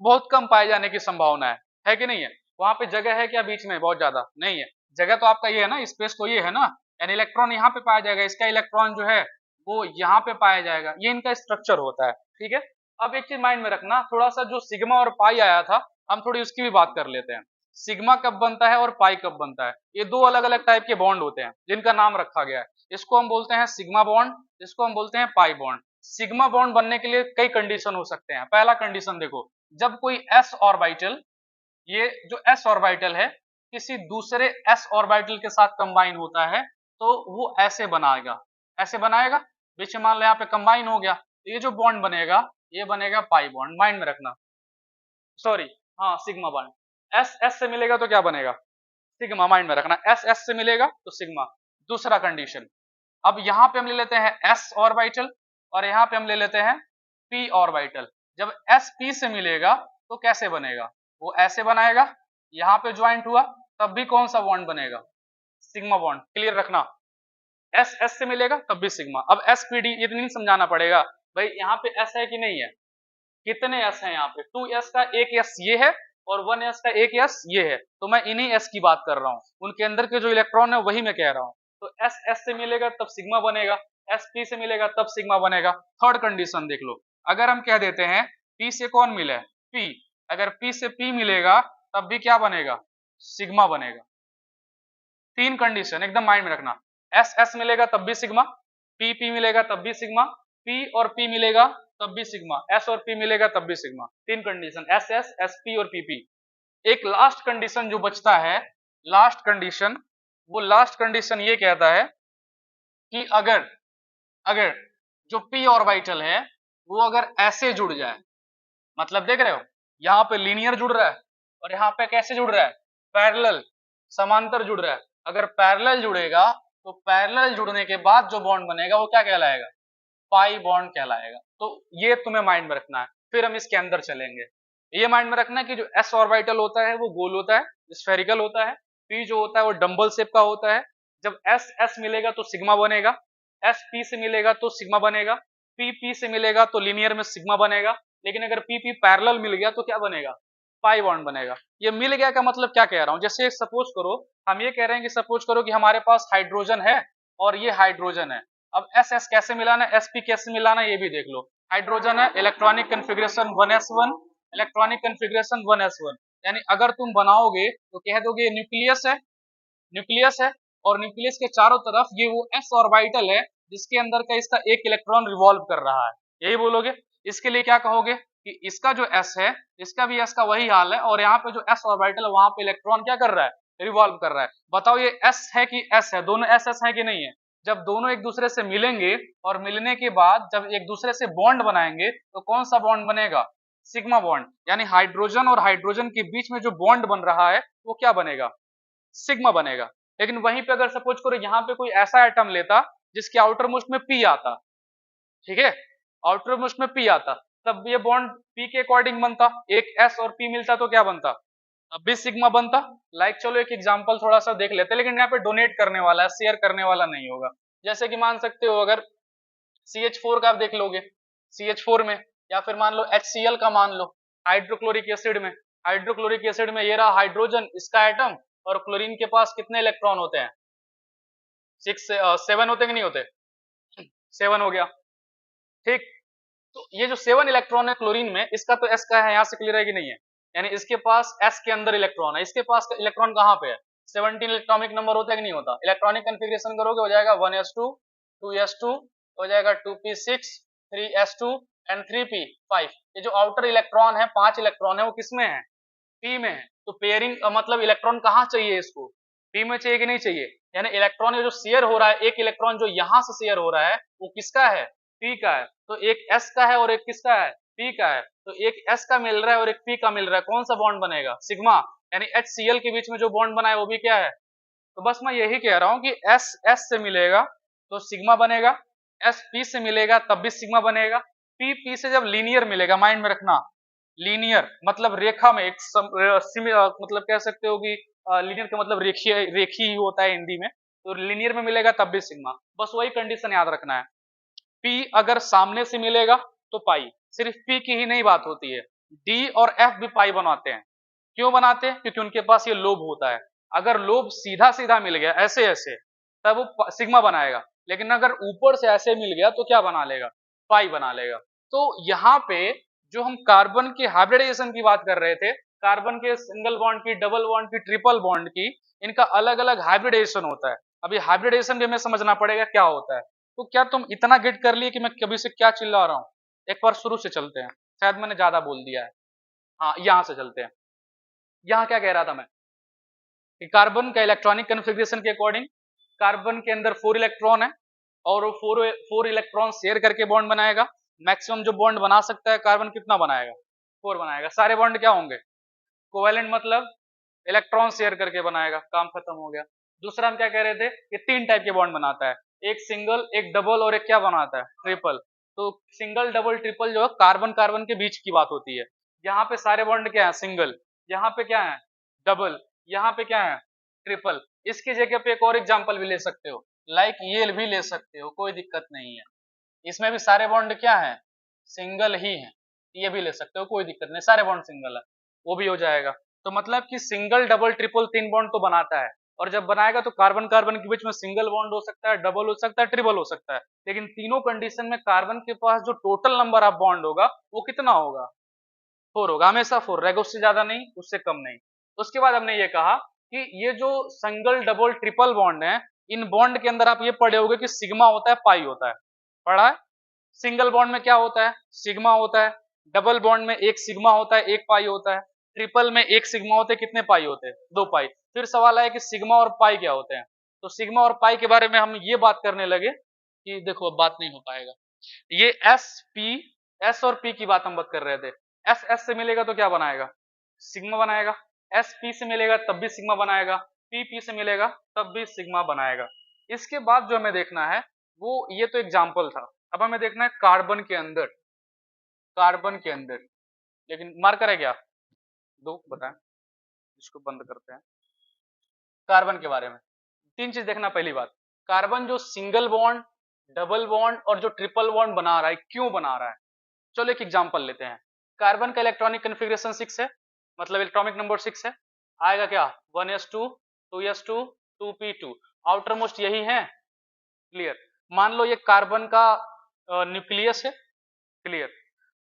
A: बहुत कम पाए जाने की संभावना है कि नहीं है? वहां पे जगह है क्या बीच में? बहुत ज्यादा नहीं है। जगह तो आपका ये है ना, स्पेस तो ये है ना, यानी इलेक्ट्रॉन यहाँ पे पाया जाएगा, इसका इलेक्ट्रॉन जो है वो यहाँ पे पाया जाएगा। ये इनका स्ट्रक्चर होता है, ठीक है। अब एक चीज माइंड में रखना, थोड़ा सा जो सिग्मा और पाई आया था हम थोड़ी उसकी भी बात कर लेते हैं। सिग्मा कब बनता है और पाई कब बनता है? ये दो अलग अलग टाइप के बॉन्ड होते हैं जिनका नाम रखा गया है। इसको हम बोलते हैं सिग्मा बॉन्ड, इसको हम बोलते हैं पाई बॉन्ड। सिग्मा बॉन्ड बनने के लिए कई कंडीशन हो सकते हैं। पहला कंडीशन देखो, जब कोई s ऑर्बिटल, ये जो s ऑर्बिटल है किसी दूसरे s ऑर्बिटल के साथ कंबाइन होता है तो वो ऐसे बनाएगा, ऐसे बनाएगा, बीच में मान लो यहाँ पे कंबाइन हो गया, तो ये जो बॉन्ड बनेगा ये बनेगा पाई बॉन्ड। माइंड में रखना, सॉरी, हाँ सिग्मा बॉन्ड। s s से मिलेगा तो क्या बनेगा, सिग्मा। माइंड में रखना, s s से मिलेगा तो सिग्मा। दूसरा कंडीशन, अब यहाँ पे हम ले लेते हैं s ऑर्बिटल और यहाँ पे हम ले लेते हैं p ऑर्बिटल। जब s p से मिलेगा तो कैसे बनेगा, वो ऐसे बनाएगा, यहाँ पे ज्वाइंट हुआ तब भी कौन सा बॉन्ड बनेगा, सिग्मा बॉन्ड। क्लियर रखना, s s से मिलेगा तब भी सिग्मा। अब s p d इतनी नहीं समझाना पड़ेगा भाई, यहाँ पे s है कि नहीं है, कितने s हैं यहाँ पे, 2s का एक s ये है और 1s का एक s ये है, तो मैं इन्हीं s की बात कर रहा हूँ, उनके अंदर के जो इलेक्ट्रॉन है वही मैं कह रहा हूँ। तो s s से मिलेगा तब सिग्मा बनेगा, s p से मिलेगा तब सिग्मा बनेगा। थर्ड कंडीशन देख लो, अगर हम कह देते हैं p से कौन मिले, p, अगर p से p मिलेगा तब भी क्या बनेगा, सिग्मा बनेगा। तीन कंडीशन एकदम माइंड में रखना, s s मिलेगा तब भी सिग्मा, p p मिलेगा तब भी सिग्मा, p और p मिलेगा तब भी सिग्मा, s और p मिलेगा तब भी सिग्मा। तीन condition, s s s p और p p। एक लास्ट कंडीशन जो बचता है, लास्ट कंडीशन, वो लास्ट कंडीशन ये कहता है कि अगर अगर जो p ऑर्बिटल है वो अगर ऐसे जुड़ जाए, मतलब देख रहे हो यहाँ पे लीनियर जुड़ रहा है और यहाँ पे कैसे जुड़ रहा है, पैरेलल, समांतर जुड़ रहा है। अगर पैरेलल जुड़ेगा तो पैरेलल जुड़ने के बाद जो बॉन्ड बनेगा वो क्या कहलाएगा, पाई बॉन्ड कहलाएगा। तो ये तुम्हें माइंड में रखना है, फिर हम इसके अंदर चलेंगे। ये माइंड में रखना कि जो s ऑर्बिटल होता है वो गोल होता है, स्फेरिकल होता है, p जो होता है वो डम्बल शेप का होता है। जब s s मिलेगा तो सिग्मा बनेगा, s p से मिलेगा तो सिग्मा बनेगा, p p से मिलेगा तो लीनियर में सिग्मा बनेगा। लेकिन अगर p p पैरेलल मिल गया तो क्या बनेगा, पाई बॉन्ड बनेगा। ये मिल गया का मतलब क्या कह रहा हूं, जैसे सपोज करो, हम ये कह रहे हैं कि सपोज करो कि हमारे पास हाइड्रोजन है और ये हाइड्रोजन है। अब एस एस कैसे मिलाना है, sp कैसे मिलाना है, ये भी देख लो। हाइड्रोजन है, electronic configuration 1s1, electronic configuration 1s1। यानी अगर तुम बनाओगे तो कह दोगे न्यूक्लियस है, न्यूक्लियस है, और न्यूक्लियस के चारों तरफ ये वो s ऑर्बिटल है जिसके अंदर का इसका एक इलेक्ट्रॉन रिवॉल्व कर रहा है, यही बोलोगे। इसके लिए क्या कहोगे कि इसका जो s है, इसका भी s का वही हाल है, और यहाँ पे जो s ऑर्बिटल है वहां पे इलेक्ट्रॉन क्या कर रहा है, रिवॉल्व कर रहा है। बताओ ये s है कि s है, दोनों s है कि नहीं है। जब दोनों एक दूसरे से मिलेंगे और मिलने के बाद जब एक दूसरे से बॉन्ड बनाएंगे तो कौन सा बॉन्ड बनेगा, सिग्मा बॉन्ड। यानी हाइड्रोजन और हाइड्रोजन के बीच में जो बॉन्ड बन रहा है वो क्या बनेगा, सिग्मा बनेगा। लेकिन वहीं पे अगर सपोज करो यहाँ पे कोई ऐसा एटम लेता जिसके आउटर मोस्ट में पी आता, ठीक है, आउटर मोस्ट में पी आता, तब ये बॉन्ड पी के अकॉर्डिंग बनता, एक एस और पी मिलता तो क्या बनता, अब भी सिग्मा बनता। लाइक चलो एक एग्जांपल थोड़ा सा देख लेते हैं, लेकिन यहाँ पे डोनेट करने वाला है, शेयर करने वाला नहीं होगा। जैसे कि मान सकते हो अगर CH4 का आप देख लोगे, CH4 में, या फिर मान लो HCl का मान लो, हाइड्रोक्लोरिक एसिड में, हाइड्रोक्लोरिक एसिड में ये रहा हाइड्रोजन इसका एटम, और क्लोरीन के पास कितने इलेक्ट्रॉन होते हैं, 7 होते कि नहीं होते, 7 हो गया, ठीक। तो ये जो 7 इलेक्ट्रॉन है क्लोरीन में, इसका तो S का है, यहाँ से क्लियर है कि नहीं है, यानी इसके पास S के अंदर इलेक्ट्रॉन है, इसके पास इलेक्ट्रॉन कहाँ पे है, 17 इलेक्ट्रॉनिक नंबर होता है कि नहीं होता। इलेक्ट्रॉनिक कन्फिग्रेशन करोगे हो जाएगा 1s2 2s2, हो जाएगा 2p6 3s2 एंड 3p5। ये जो आउटर इलेक्ट्रॉन है 5 इलेक्ट्रॉन है वो किसमें है, पी में है। तो पेयरिंग मतलब इलेक्ट्रॉन कहाँ चाहिए, इसको पी में चाहिए कि नहीं चाहिए। यानी इलेक्ट्रॉन जो शेयर हो रहा है, एक इलेक्ट्रॉन जो यहाँ से शेयर हो रहा है वो किसका है, पी का है। तो एक एस का है और एक किसका है, पी का है। तो एक एस का मिल रहा है और एक पी का मिल रहा है, कौन सा बॉन्ड बनेगा, सिग्मा। यानी HCl के बीच में जो बॉन्ड बना है वो भी क्या है, तो बस मैं यही कह रहा हूं कि एस एस से मिलेगा तो सिग्मा बनेगा, एस पी से मिलेगा तब भी सिग्मा बनेगा, पी पी से जब लीनियर मिलेगा, माइंड में रखना, लीनियर मतलब रेखा में एक मतलब कह सकते हो कि लीनियर का मतलब रेखीय, रेखी ही होता है हिंदी में, तो लीनियर में मिलेगा तब भी सिग्मा। बस वही कंडीशन याद रखना है। पी अगर सामने से मिलेगा तो पाई, सिर्फ पी की ही नहीं बात होती है, डी और एफ भी पाई बनाते हैं। क्यों बनाते हैं, क्योंकि उनके पास ये लोब होता है। अगर लोब सीधा सीधा मिल गया ऐसे ऐसे तब वो सिग्मा बनाएगा, लेकिन अगर ऊपर से ऐसे मिल गया तो क्या बना लेगा, पाई बना लेगा। तो यहाँ पे जो हम कार्बन के हाइब्रिडाइजेशन की बात कर रहे थे, कार्बन के सिंगल बॉन्ड की, डबल बॉन्ड की, ट्रिपल बॉन्ड की, इनका अलग अलग हाइब्रिडाइजेशन होता है। अभी हाइब्रिडाइजेशन भी हमें समझना पड़ेगा क्या होता है। तो क्या तुम इतना गेट कर लिए कि मैं कभी से क्या चिल्ला रहा हूँ, एक बार शुरू से चलते हैं, शायद मैंने ज्यादा बोल दिया है। हाँ यहाँ से चलते हैं। यहाँ क्या कह रहा था मैं कि कार्बन का इलेक्ट्रॉनिक कन्फिग्रेशन के अकॉर्डिंग कार्बन के अंदर 4 इलेक्ट्रॉन है और वो 4 इलेक्ट्रॉन शेयर करके बॉन्ड बनाएगा। मैक्सिमम जो बॉन्ड बना सकता है कार्बन कितना बनाएगा, 4 बनाएगा। सारे बॉन्ड क्या होंगे, कोवेलेंट मतलब इलेक्ट्रॉन शेयर करके बनाएगा, काम खत्म हो गया। दूसरा हम क्या कह रहे थे कि 3 टाइप के बॉन्ड बनाता है, एक सिंगल, एक डबल और एक क्या बनाता है, ट्रिपल। तो सिंगल डबल ट्रिपल जो है कार्बन कार्बन के बीच की बात होती है। यहाँ पे सारे बॉन्ड क्या है, सिंगल, यहाँ पे क्या है, डबल, यहाँ पे क्या है, ट्रिपल। इसकी जगह पे एक और एग्जांपल भी ले सकते हो, लाइक ये भी ले सकते हो, कोई दिक्कत नहीं है। इसमें भी सारे बॉन्ड क्या है, सिंगल ही है, ये भी ले सकते हो, कोई दिक्कत नहीं, सारे बॉन्ड सिंगल है, वो भी हो जाएगा। तो मतलब कि सिंगल डबल ट्रिपल 3 बॉन्ड तो बनाता है, और जब बनाएगा तो कार्बन कार्बन के बीच में सिंगल बॉन्ड हो सकता है, डबल हो सकता है, ट्रिपल हो सकता है। लेकिन तीनों कंडीशन में कार्बन के पास जो टोटल नंबर ऑफ बॉन्ड होगा वो कितना होगा, 4 होगा, हमेशा 4 रहेगा, उससे ज्यादा नहीं, उससे कम नहीं। उसके बाद हमने ये कहा कि ये जो सिंगल डबल ट्रिपल बॉन्ड है, इन बॉन्ड के अंदर आप ये पढ़े होगे कि सिग्मा होता है, पाई होता है, पढ़ा है। सिंगल बॉन्ड में क्या होता है, सिग्मा होता है, डबल बॉन्ड में एक सिग्मा होता है, एक पाई होता है, ट्रिपल में एक सिग्मा होते हैं, कितने पाई होते हैं, 2 पाई। फिर सवाल आया कि सिग्मा और पाई क्या होते हैं, तो सिग्मा और पाई के बारे में हम ये बात करने लगे कि देखो अब बात नहीं हो पाएगा। ये एस पी, एस और पी की बात हम बात कर रहे थे, एस एस से मिलेगा तो क्या बनाएगा, सिग्मा बनाएगा, एस पी से मिलेगा तब भी सिग्मा बनाएगा, पी पी से मिलेगा तब भी सिग्मा बनाएगा। इसके बाद जो हमें देखना है वो, ये तो एग्जाम्पल था, अब हमें देखना है कार्बन के अंदर, कार्बन के अंदर, लेकिन मार्कर है क्या, दो बताएं, इसको बंद करते हैं। कार्बन के बारे में 3 चीज देखना। पहली बात, कार्बन जो सिंगल बॉन्ड, डबल बॉन्ड और जो ट्रिपल बॉन्ड बना रहा है, क्यों बना रहा है। चलो एक एग्जांपल लेते हैं। कार्बन का इलेक्ट्रॉनिक कन्फिग्रेशन 6 है, मतलब इलेक्ट्रॉनिक नंबर 6 है, आएगा क्या 1s2 2s2 2p2, outer most यही है, क्लियर। मान लो ये कार्बन का न्यूक्लियस है, क्लियर।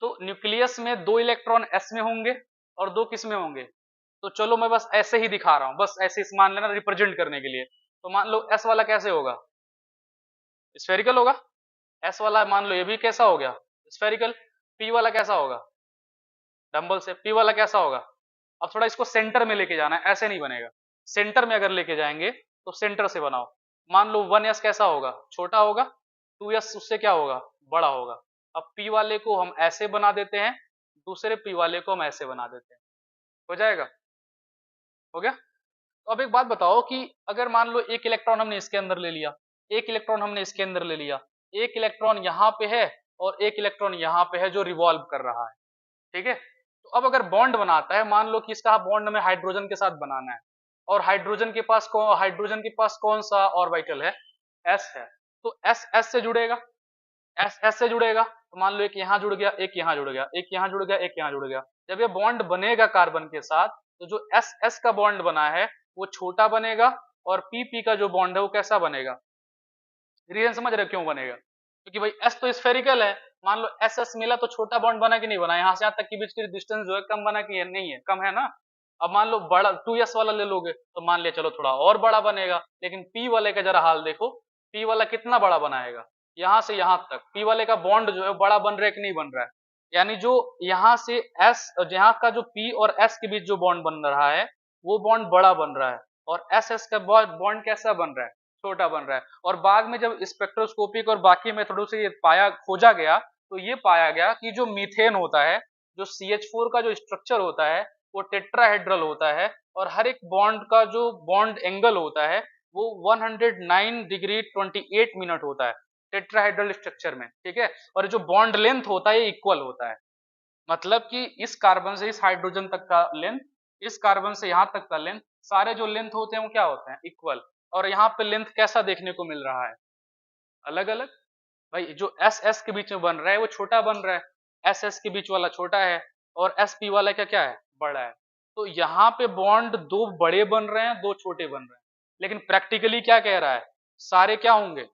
A: तो न्यूक्लियस में 2 इलेक्ट्रॉन s में होंगे और 2 किस में होंगे, तो चलो मैं बस ऐसे ही दिखा रहा हूं, बस ऐसे मान लेना रिप्रेजेंट करने के लिए। तो मान लो S वाला कैसे होगा, स्फेरिकल होगा। S वाला मान लो ये भी कैसा हो गया, स्फेरिकल। P वाला कैसा होगा, डंबल से। P वाला कैसा होगा। अब थोड़ा इसको सेंटर में लेके जाना है, ऐसे नहीं बनेगा। सेंटर में अगर लेके जाएंगे तो सेंटर से बनाओ। मान लो 1s कैसा होगा, छोटा होगा, 2s उससे क्या होगा, बड़ा होगा। अब P वाले को हम ऐसे बना देते हैं, दूसरे P वाले को हम ऐसे बना देते हैं, हो जाएगा, हो गया। तो अब एक बात बताओ कि अगर मान लो एक इलेक्ट्रॉन हमने इसके अंदर ले लिया, एक इलेक्ट्रॉन हमने इसके अंदर ले लिया, एक इलेक्ट्रॉन यहाँ पे है और एक इलेक्ट्रॉन यहाँ पे है जो रिवॉल्व कर रहा है, ठीक है। तो अब अगर बॉन्ड बनाता है, मान लो कि इसका बॉन्ड हमें हाइड्रोजन के साथ बनाना है और हाइड्रोजन के पास कौन सा ऑर्बिटल है, एस है। तो एस एस से जुड़ेगा, एस एस से जुड़ेगा। तो मान लो एक यहाँ जुड़ गया, एक यहाँ जुड़ गया, एक यहाँ जुड़ गया, एक यहाँ जुड़ गया। जब ये बॉन्ड बनेगा कार्बन के साथ, तो जो एस एस का बॉन्ड बना है वो छोटा बनेगा और पी पी का जो बॉन्ड है वो कैसा बनेगा। रीजन समझ रहे हो क्यों बनेगा, क्योंकि भाई एस तो स्फेरिकल है। मान लो एस एस मिला तो छोटा बॉन्ड बना कि नहीं बना, यहाँ से यहाँ तक के बीच की डिस्टेंस जो है कम बना कि नहीं है, कम है ना। अब मान लो बड़ा 2s वाला ले लोगे तो मान लिया चलो थोड़ा और बड़ा बनेगा, लेकिन पी वाले का जरा हाल देखो, पी वाला कितना बड़ा बनाएगा, यहाँ से यहाँ तक पी वाले का बॉन्ड जो है बड़ा बन रहा है कि नहीं बन रहा है। यानी जो यहाँ से एस, यहाँ का जो पी और एस के बीच जो बॉन्ड बन रहा है वो बॉन्ड बड़ा बन रहा है, और एस एस का बॉन्ड कैसा बन रहा है, छोटा बन रहा है। और बाद में जब स्पेक्ट्रोस्कोपिक और बाकी मेथडों से ये खोजा गया, तो ये पाया गया कि जो मीथेन होता है, जो CH4 का जो स्ट्रक्चर होता है वो टेट्राहेड्रल होता है, और हर एक बॉन्ड का जो बॉन्ड एंगल होता है वो 109 डिग्री 28 मिनट होता है टेट्राहेड्रल स्ट्रक्चर में, ठीक है। और जो बॉन्ड लेंथ होता है इक्वल होता है, मतलब कि इस कार्बन से इस हाइड्रोजन तक का लेंथ, इस कार्बन से यहाँ तक का लेंथ, सारे जो लेंथ होते हैं वो क्या होते हैं, इक्वल। और यहाँ पे लेंथ कैसा देखने को मिल रहा है, अलग अलग। भाई जो एस एस के बीच में बन रहा है वो छोटा बन रहा है, एस एस के बीच वाला छोटा है और एस पी वाला क्या है, बड़ा है। तो यहाँ पे बॉन्ड दो बड़े बन रहे हैं, दो छोटे बन रहे हैं, लेकिन प्रैक्टिकली क्या कह रहा है, सारे क्या होंगे,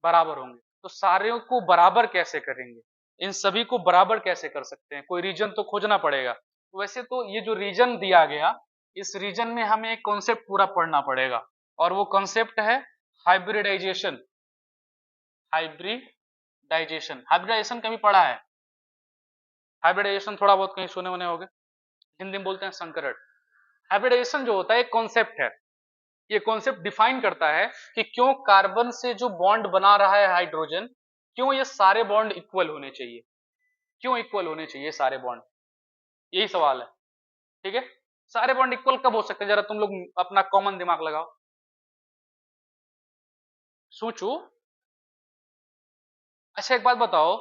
A: बराबर होंगे। तो सारे को बराबर कैसे करेंगे, इन सभी को बराबर कैसे कर सकते हैं, कोई रीजन तो खोजना पड़ेगा। वैसे तो ये जो रीजन दिया गया, इस रीजन में हमें एक कॉन्सेप्ट पूरा पढ़ना पड़ेगा, और वो कॉन्सेप्ट है हाइब्रिडाइजेशन। हाइब्रिडाइजेशन कभी पढ़ा है, हाइब्रिडाइजेशन थोड़ा बहुत कहीं सुने होने होंगे, हिंदी में बोलते हैं संकरण। हाइब्रिडाइजेशन जो होता है एक कॉन्सेप्ट है, ये कॉन्सेप्ट डिफाइन करता है कि क्यों कार्बन से जो बॉन्ड बना रहा है हाइड्रोजन, क्यों ये सारे बॉन्ड इक्वल होने चाहिए, क्यों इक्वल होने चाहिए सारे बॉन्ड, यही सवाल है, ठीक है। सारे बॉन्ड इक्वल कब हो सकते हैं, जरा तुम लोग अपना कॉमन दिमाग लगाओ, सोचो। अच्छा एक बात बताओ,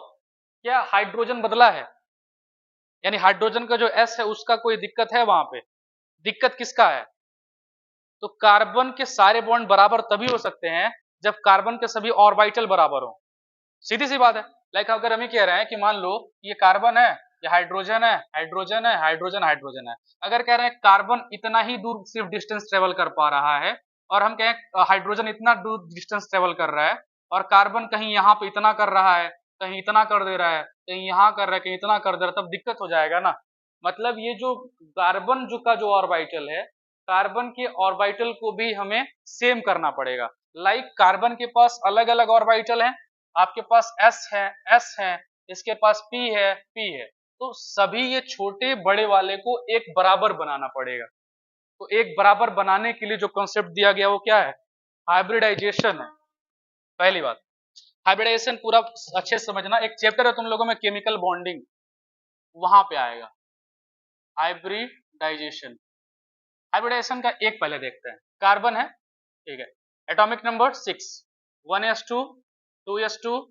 A: क्या हाइड्रोजन बदला है, यानी हाइड्रोजन का जो एस है उसका कोई दिक्कत है वहां पे, दिक्कत किसका है। तो कार्बन के सारे बॉन्ड बराबर तभी हो सकते हैं जब कार्बन के सभी ऑर्बिटल बराबर हो, सीधी सी बात है। लाइक अगर हम ये कह रहे हैं कि मान लो ये कार्बन है, ये हाइड्रोजन है, हाइड्रोजन है, हाइड्रोजन हाइड्रोजन है। अगर कह रहे हैं कार्बन इतना ही दूर सिर्फ डिस्टेंस ट्रेवल कर पा रहा है, और हम कहें हाइड्रोजन इतना दूर डिस्टेंस ट्रेवल कर रहा है, और कार्बन कहीं यहाँ पे इतना कर रहा है, कहीं इतना कर दे रहा है, कहीं यहाँ कर रहा है, कहीं इतना कर दे रहा है, तब दिक्कत हो जाएगा ना। मतलब ये जो कार्बन जो का जो ऑर्बिटल है, कार्बन के ऑर्बिटल को भी हमें सेम करना पड़ेगा। लाइक कार्बन के पास अलग अलग ऑर्बिटल हैं, आपके पास एस है, इसके पास पी है, तो सभी ये छोटे बड़े वाले को एक बराबर बनाना पड़ेगा। तो एक बराबर बनाने के लिए जो कॉन्सेप्ट दिया गया वो क्या है, हाइब्रिडाइजेशन है। पहली बात, हाइब्रिडाइजेशन पूरा अच्छे से समझना, एक चैप्टर है तुम लोगों में केमिकल बॉन्डिंग, वहां पे आएगा हाइब्रिडाइजेशन। हाइब्रिडाइजेशन का एक पहले देखते हैं, कार्बन है, ठीक है, atomic number 6, 1s2 2s2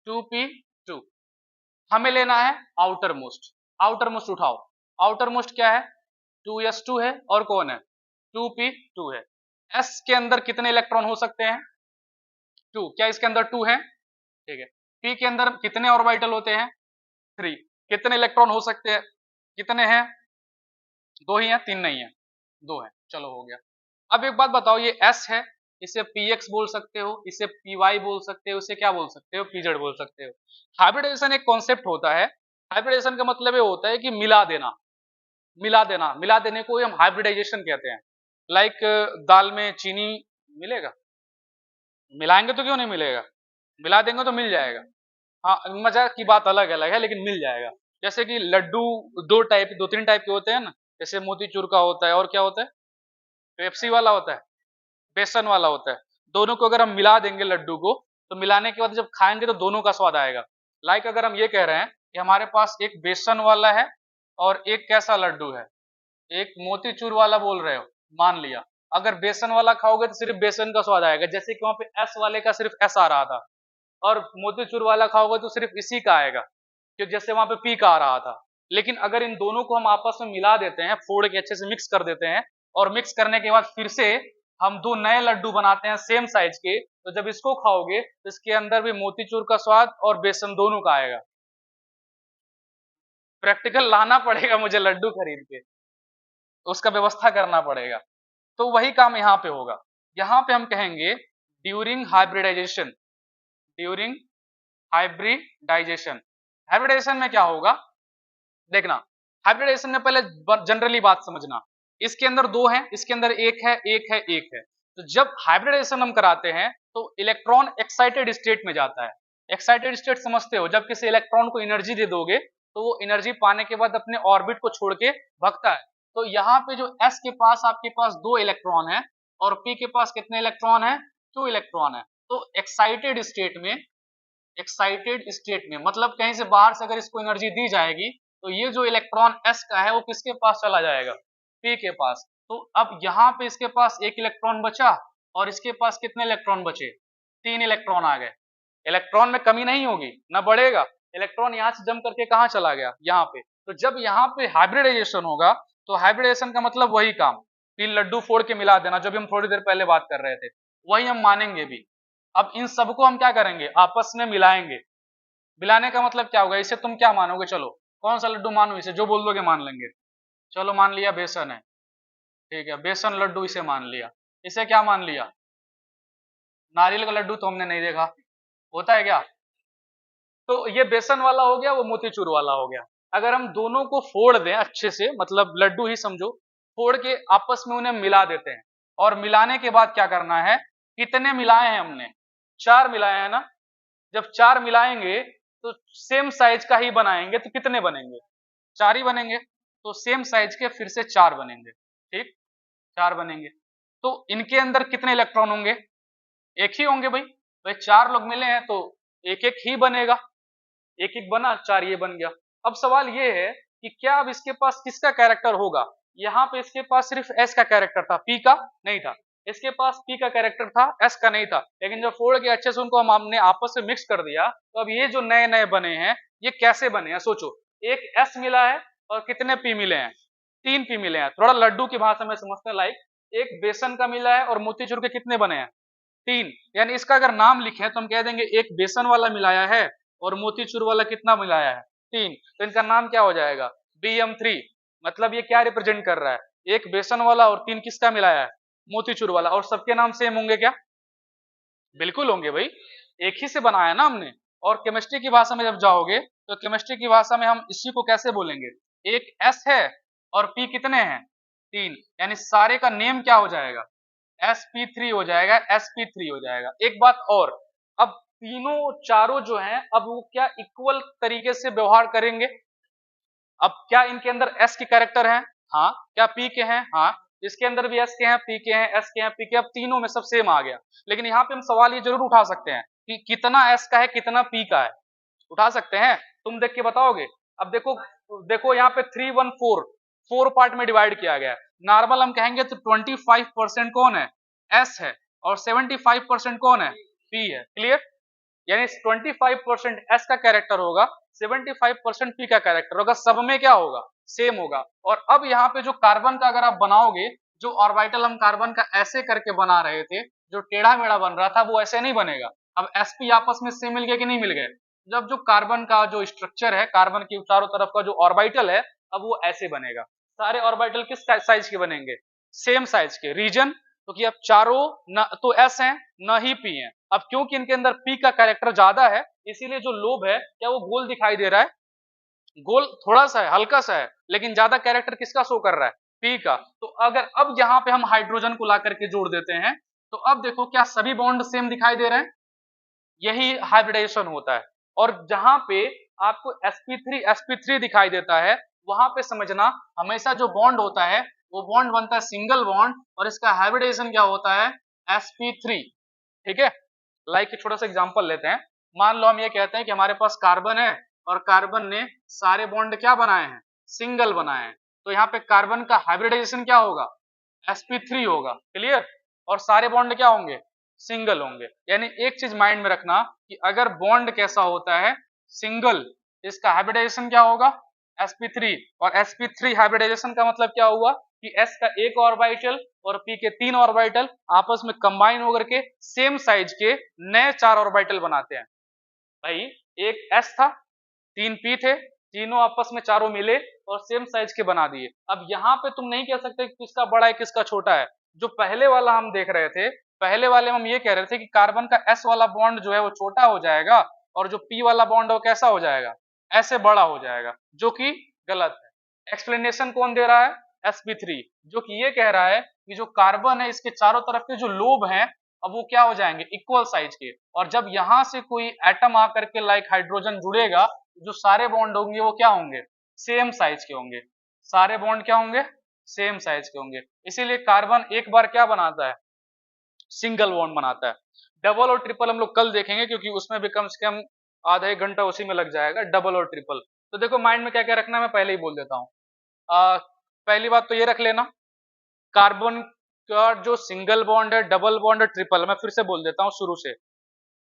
A: 2p2। हमें लेना है आउटर मोस्ट, आउटर मोस्ट उठाओ, आउटर मोस्ट क्या है, 2s2 है, और कौन है, 2p2 है। s के अंदर कितने इलेक्ट्रॉन हो सकते हैं, 2, क्या इसके अंदर 2 है, ठीक है। p के अंदर कितने ऑर्बिटल होते हैं, 3, कितने इलेक्ट्रॉन हो सकते हैं, कितने हैं, 2 ही हैं, 3 नहीं है, 2 है, चलो हो गया। अब एक बात बताओ, ये s है, इसे px बोल सकते हो, इसे py बोल सकते हो, इसे क्या बोल सकते हो, pz बोल सकते हो। हाइब्रिडाइजेशन एक कॉन्सेप्ट होता है, हाइब्रिडाइजेशन का मतलब ये होता है कि मिला देना, मिला देना, मिला देने को हम हाइब्रिडाइजेशन कहते हैं। लाइक दाल में चीनी मिलेगा? मिलाएंगे तो क्यों नहीं मिलेगा, मिला देंगे तो मिल जाएगा। हाँ, मजा की बात अलग अलग है, लेकिन मिल जाएगा। जैसे कि लड्डू दो तीन टाइप के होते हैं ना, जैसे मोतीचूर का होता है, और क्या होता है, पेप्सी वाला होता है, बेसन वाला होता है। दोनों को अगर हम मिला देंगे लड्डू को, तो मिलाने के बाद जब खाएंगे तो दोनों का स्वाद आएगा। लाइक अगर हम ये कह रहे हैं कि हमारे पास एक बेसन वाला है और एक कैसा लड्डू है, एक मोतीचूर वाला बोल रहे हो, मान लिया। अगर बेसन वाला खाओगे तो सिर्फ बेसन का स्वाद आएगा, जैसे कि वहां पे एस वाले का सिर्फ एस आ रहा था, और मोतीचूर वाला खाओगे तो सिर्फ इसी का आएगा, कि जैसे वहां पे पी का आ रहा था। लेकिन अगर इन दोनों को हम आपस में मिला देते हैं, फोड़ के अच्छे से मिक्स कर देते हैं, और मिक्स करने के बाद फिर से हम दो नए लड्डू बनाते हैं सेम साइज के, तो जब इसको खाओगे तो इसके अंदर भी मोतीचूर का स्वाद और बेसन दोनों का आएगा। प्रैक्टिकल लाना पड़ेगा मुझे लड्डू खरीद के, उसका व्यवस्था करना पड़ेगा। तो वही काम यहाँ पे होगा। यहाँ पे हम कहेंगे during hybridization, during hybridization. Hybridization में क्या होगा, देखना, हाइब्रिडाइजेशन में पहले जनरली बात समझना, इसके अंदर दो है, इसके अंदर एक है, एक है, एक है। तो जब हाइब्रिडाइजेशन हम कराते हैं तो इलेक्ट्रॉन एक्साइटेड स्टेट में जाता है। एक्साइटेड स्टेट समझते हो, जब किसी इलेक्ट्रॉन को एनर्जी दे दोगे तो वो एनर्जी पाने के बाद अपने ऑर्बिट को छोड़ के भगता है। तो यहाँ पे जो S के पास आपके पास 2 इलेक्ट्रॉन है और P के पास कितने इलेक्ट्रॉन है, 2 इलेक्ट्रॉन है। तो एक्साइटेड स्टेट में, एक्साइटेड स्टेट में मतलब कहीं से बाहर से अगर इसको एनर्जी दी जाएगी तो ये जो इलेक्ट्रॉन S का है वो किसके पास चला जाएगा, P के पास। तो अब यहाँ पे इसके पास एक इलेक्ट्रॉन बचा और इसके पास कितने इलेक्ट्रॉन बचे, 3 इलेक्ट्रॉन आ गए। इलेक्ट्रॉन में कमी नहीं होगी, ना बढ़ेगा, इलेक्ट्रॉन यहाँ से जम करके कहाँ चला गया, यहाँ पे। तो जब यहाँ पे हाइब्रिडाइजेशन होगा तो हाइब्रिडाइजेशन का मतलब वही काम, 3 लड्डू फोड़ के मिला देना, जो भी हम थोड़ी देर पहले बात कर रहे थे, वही हम मानेंगे भी। अब इन सबको हम क्या करेंगे, आपस में मिलाएंगे। मिलाने का मतलब क्या होगा, इसे तुम क्या मानोगे, चलो कौन सा लड्डू मानो, इसे जो बोल दोगे मान लेंगे। चलो मान लिया बेसन है, ठीक है, बेसन लड्डू इसे मान लिया। इसे क्या मान लिया, नारियल का लड्डू तो हमने नहीं देखा, होता है क्या। तो ये बेसन वाला हो गया, वो मोतीचूर वाला हो गया। अगर हम दोनों को फोड़ दें अच्छे से, मतलब लड्डू ही समझो, फोड़ के आपस में उन्हें मिला देते हैं, और मिलाने के बाद क्या करना है, कितने मिलाए हैं हमने, 4 मिलाए हैं ना। जब 4 मिलाएंगे तो सेम साइज का ही बनाएंगे, तो कितने बनेंगे, 4 ही बनेंगे। तो सेम साइज के फिर से 4 बनेंगे, ठीक, 4 बनेंगे। तो इनके अंदर कितने इलेक्ट्रॉन होंगे, एक ही होंगे भाई। भाई 4 लोग मिले हैं तो एक एक ही बनेगा, एक एक बना, 4 ये बन गया। अब सवाल ये है कि क्या अब इसके पास किसका कैरेक्टर होगा, यहाँ पे इसके पास सिर्फ S का कैरेक्टर था, P का नहीं था। इसके पास P का कैरेक्टर था, S का नहीं था। लेकिन जब फोड़ के अच्छे से उनको हमने आपस में मिक्स कर दिया, तो अब ये जो नए नए बने हैं ये कैसे बने हैं, सोचो, एक S मिला है और कितने P मिले हैं, 3 P मिले हैं। थोड़ा लड्डू की भाषा में समझते हैं, लाइक एक बेसन का मिला है और मोतीचूर के कितने बने हैं, 3। यानी इसका अगर नाम लिखे तो हम कह देंगे एक बेसन वाला मिलाया है और मोतीचूर वाला कितना मिलाया है, 3। तो इनका नाम क्या हो जाएगा, Bm3। मतलब ये क्या रिप्रेजेंट कर रहा है, एक बेसन वाला और 3 किसका मिलाया है, मोतीचूर वाला। और सबके नाम सेम होंगे क्या, बिल्कुल होंगे भाई, एक ही से बनाया ना हमने। और केमिस्ट्री की भाषा में जब जाओगे तो केमिस्ट्री की भाषा में हम इसी को कैसे बोलेंगे, एक S है और P कितने हैं, 3, यानी सारे का नेम क्या हो जाएगा, sp3 हो जाएगा, sp3 हो जाएगा। एक बात और, अब तीनों चारों जो हैं अब वो क्या इक्वल तरीके से व्यवहार करेंगे। अब क्या इनके अंदर S के कैरेक्टर हैं, हाँ, क्या P के हैं, हाँ, इसके अंदर भी S के हैं, P के हैं, S के हैं, P के, अब तीनों में सब सेम आ गया। लेकिन यहाँ पे हम सवाल ये जरूर उठा सकते हैं कि कितना S का है कितना P का है, उठा सकते हैं, तुम देख के बताओगे। अब देखो, देखो यहाँ पे 3 1 4 4 पार्ट में डिवाइड किया गया है। नॉर्मल हम कहेंगे तो 25% कौन है, S है, और 75% कौन है, P है। क्लियर, यानी 25% S का कैरेक्टर होगा, 75% P का कैरेक्टर होगा, सब में क्या होगा, सेम होगा। और अब यहाँ पे जो कार्बन का अगर आप बनाओगे, जो ऑर्बिटल हम कार्बन का ऐसे करके बना रहे थे, जो टेढ़ा मेढ़ा बन रहा था, वो ऐसे नहीं बनेगा। अब sp आपस में सेम मिल गए कि नहीं मिल गए, जब जो कार्बन का जो स्ट्रक्चर है, कार्बन की चारों तरफ का जो ऑर्बिटल है, अब वो ऐसे बनेगा। सारे ऑर्बिटल किस साइज के बनेंगे, सेम साइज के। रीजन, क्योंकि अब चारों न तो S हैं न ही P हैं। अब क्योंकि इनके अंदर P का कैरेक्टर ज्यादा है, इसीलिए जो लोब है क्या वो गोल दिखाई दे रहा है, गोल थोड़ा सा है, हल्का सा है, लेकिन ज्यादा कैरेक्टर किसका शो कर रहा है, P का। तो अगर अब यहाँ पे हम हाइड्रोजन को ला करके जोड़ देते हैं तो अब देखो क्या सभी बॉन्ड सेम दिखाई दे रहे हैं? यही हाइब्रिडाइजेशन होता है। और जहां पे आपको sp3 दिखाई देता है, वहां पे समझना हमेशा जो बॉन्ड होता है वो बॉन्ड बनता है सिंगल बॉन्ड, और इसका हाइब्रिडाइजेशन क्या होता है? sp3। ठीक है, लाइक एक छोटा सा एग्जांपल लेते हैं। मान लो हम ये कहते हैं कि हमारे पास कार्बन है और कार्बन ने सारे बॉन्ड क्या बनाए हैं? सिंगल बनाए हैं। तो यहाँ पे कार्बन का हाइब्रिडाइजेशन क्या होगा? sp3 होगा। क्लियर? और सारे बॉन्ड क्या होंगे? सिंगल होंगे। यानी एक चीज माइंड में रखना कि अगर बॉन्ड कैसा होता है? सिंगल, इसका हाइब्रिडाइजेशन क्या होगा? sp3। और sp3 हाइब्रिडाइजेशन का मतलब क्या हुआ कि s का एक ऑर्बिटल और p के 3 ऑर्बिटल आपस में कंबाइन होकर के सेम साइज के नए 4 ऑर्बिटल बनाते हैं। भाई एक s था, 3 p थे, तीनों आपस में चारों मिले और सेम साइज के बना दिए। अब यहाँ पे तुम नहीं कह सकते कि किसका बड़ा है किसका छोटा है। जो पहले वाला हम देख रहे थे, पहले वाले में हम ये कह रहे थे कि कार्बन का s वाला बॉन्ड जो है वो छोटा हो जाएगा और जो p वाला बॉन्ड है वो कैसा हो जाएगा? ऐसे बड़ा हो जाएगा, जो कि गलत है। एक्सप्लेनेशन कौन दे रहा है? sp3, जो कि ये कह रहा है कि जो कार्बन है इसके चारों तरफ के जो लोब हैं अब वो क्या हो जाएंगे? इक्वल साइज के। और जब यहां से कोई एटम आकर के लाइक हाइड्रोजन जुड़ेगा, जो सारे बॉन्ड होंगे वो क्या होंगे? सेम साइज के होंगे। सारे बॉन्ड क्या होंगे? सेम साइज के होंगे। इसीलिए कार्बन एक बार क्या बनाता है? सिंगल बॉन्ड बनाता है। डबल और ट्रिपल हम लोग कल देखेंगे, क्योंकि उसमें भी कम से कम आधा एक घंटा उसी में लग जाएगा, डबल और ट्रिपल। तो देखो माइंड में क्या क्या रखना है मैं पहले ही बोल देता हूँ। पहली बात तो ये रख लेना, कार्बन का जो सिंगल बॉन्ड है, डबल बॉन्ड है, ट्रिपल, मैं फिर से बोल देता हूँ शुरू से।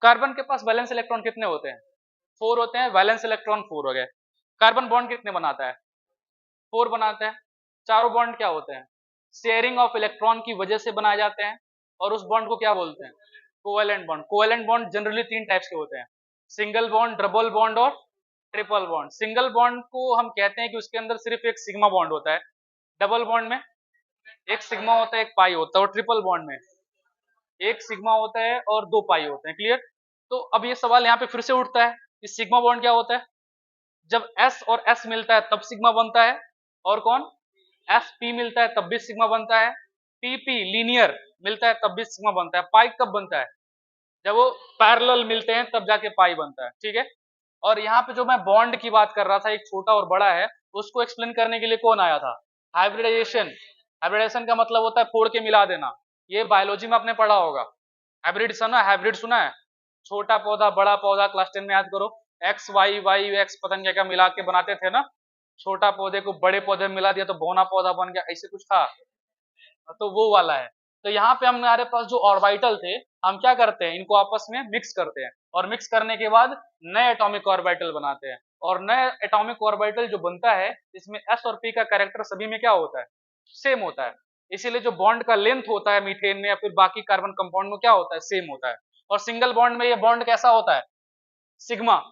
A: कार्बन के पास वैलेंस इलेक्ट्रॉन कितने होते हैं? 4 होते हैं। वैलेंस इलेक्ट्रॉन 4 हो गए। कार्बन बॉन्ड कितने बनाता है? 4 बनाता है। चारों बॉन्ड क्या होते हैं? शेयरिंग ऑफ इलेक्ट्रॉन की वजह से बनाए जाते हैं। और उस बॉन्ड को क्या बोलते हैं? Covalent bond. Covalent bond generally 3 types के होते हैं, सिंगल बॉन्ड, डबल बॉन्ड और ट्रिपल बॉन्ड। सिंगल बॉन्ड को हम कहते हैं कि उसके अंदर सिर्फ एक सिग्मा बॉन्ड होता है। डबल बॉन्ड में एक सिग्मा होता है, एक पाई होता है। और ट्रिपल बॉन्ड में एक सिग्मा होता है और 2 पाई होते हैं। क्लियर? तो अब ये सवाल यहाँ पे फिर से उठता है कि सिग्मा बॉन्ड क्या होता है? जब s और s मिलता है तब सिग्मा बनता है। और कौन? sp मिलता है तब भी सिग्मा बनता है। pp लीनियर मिलता है तब भी सिग्मा बनता है। पाई कब बनता है? जब वो पैरेलल मिलते हैं तब जाके पाई बनता है। ठीक है? और यहाँ पे जो मैं बॉन्ड की बात कर रहा था, एक छोटा और बड़ा है, उसको एक्सप्लेन करने के लिए कौन आया था? हाइब्रिडाइजेशन। हाइब्रिडाइजेशन का मतलब होता है फोड़ के मिला देना। ये बायोलॉजी में आपने पढ़ा होगा। हाइब्रिड सुना है? हाइब्रिड सुना है? छोटा पौधा बड़ा पौधा, क्लास 10 में याद करो। एक्स वाई वाई एक्स पता नहीं क्या क्या मिला के बनाते थे ना। छोटा पौधे को बड़े पौधे में मिला दिया तो बौना पौधा बन गया, ऐसे कुछ था। तो वो वाला है। तो यहाँ पे हमारे पास जो ऑर्बिटल थे, हम क्या करते हैं? इनको आपस में मिक्स करते हैं और मिक्स करने के बाद नए एटॉमिक ऑर्बिटल बनाते हैं। और नए एटॉमिक ऑर्बिटल जो बनता है, इसमें एस और पी का कैरेक्टर सभी में क्या होता है? सेम होता है। इसीलिए जो बॉन्ड का लेंथ होता है मीथेन में या फिर बाकी कार्बन कंपाउंड में क्या होता है? सेम होता है। और सिंगल बॉन्ड में ये बॉन्ड कैसा होता है? सिग्मा।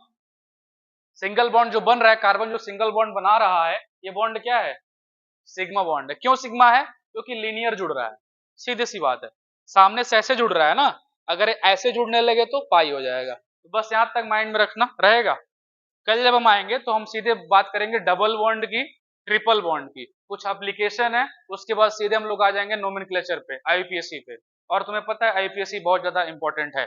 A: सिंगल बॉन्ड जो बन रहा है, कार्बन जो सिंगल बॉन्ड बना रहा है, ये बॉन्ड क्या है? सिग्मा बॉन्ड है। क्यों सिग्मा है? क्योंकि लीनियर जुड़ रहा है। सीधी सी बात है। सामने से ऐसे जुड़ रहा है ना, अगर ऐसे जुड़ने लगे तो पाई हो जाएगा। तो बस यहां तक माइंड में रखना रहेगा। कल जब हम आएंगे तो हम सीधे बात करेंगे डबल बॉन्ड की, ट्रिपल बॉन्ड की, कुछ एप्लीकेशन है, उसके बाद सीधे हम लोग आ जाएंगे नोमेनक्लेचर पे, आईपीएससी पे। और तुम्हें पता है आईपीएससी बहुत ज्यादा इंपॉर्टेंट है।